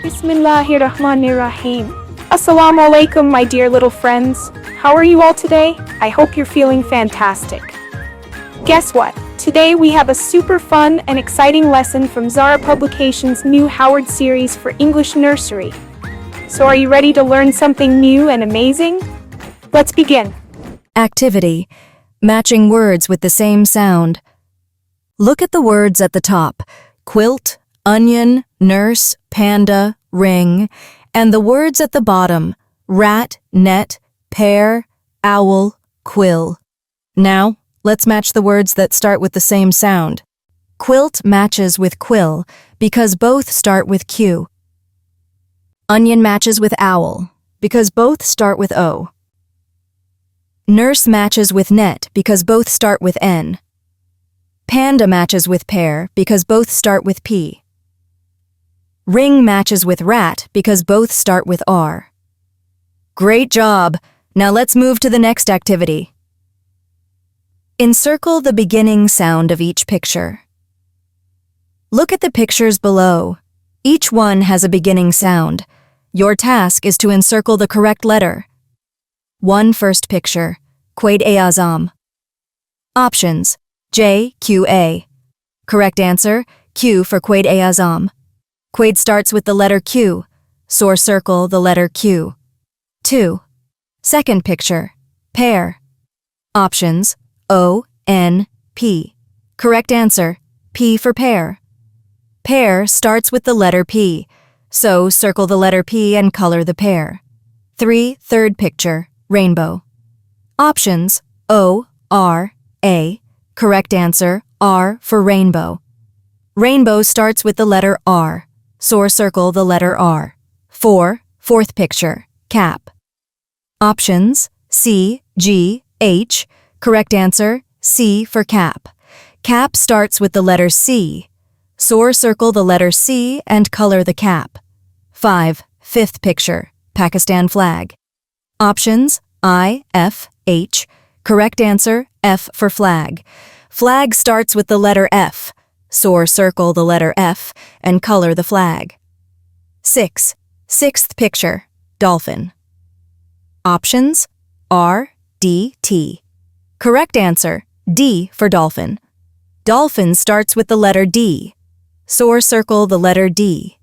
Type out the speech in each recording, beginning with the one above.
Bismillahirrahmanirrahim. Assalamu alaikum, my dear little friends. How are you all today? I hope you're feeling fantastic. Guess what? Today we have a super fun and exciting lesson from Zara Publications' new Howard series for English Nursery. So are you ready to learn something new and amazing? Let's begin. Activity: matching words with the same sound. Look at the words at the top: quilt, onion, nurse, panda, ring, and the words at the bottom: rat, net, pear, owl, quill. Now, let's match the words that start with the same sound. Quilt matches with quill because both start with Q. Onion matches with owl because both start with O. Nurse matches with net because both start with N. Panda matches with pear because both start with P. Ring matches with rat because both start with R. Great job! Now let's move to the next activity. Encircle the beginning sound of each picture. Look at the pictures below. Each one has a beginning sound. Your task is to encircle the correct letter. First picture, Quaid-e-Azam. Options: J, Q, A. Correct answer, Q for Quaid-e-Azam. Quaid starts with the letter Q, so circle the letter Q. 2. Second picture, pear. Options: O, N, P. Correct answer, P for pear. Pear starts with the letter P, so circle the letter P and color the pear. 3. Third picture, rainbow. Options: O, R, A. Correct answer, R for rainbow. Rainbow starts with the letter R, so circle the letter R. 4. Fourth picture, cap. Options: C, G, H. Correct answer, C for cap. Cap starts with the letter C, so circle the letter C and color the cap. 5. Fifth picture, Pakistan flag. Options: I, F, H. Correct answer, F for flag. Flag starts with the letter F, so circle the letter F and color the flag. 6. Sixth picture, dolphin. Options: R, D, T. Correct answer, D for dolphin. Dolphin starts with the letter D, so circle the letter D.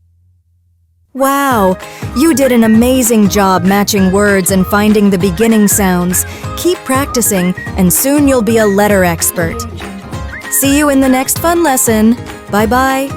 Wow! You did an amazing job matching words and finding the beginning sounds. Keep practicing, and soon you'll be a letter expert. See you in the next fun lesson. Bye-bye.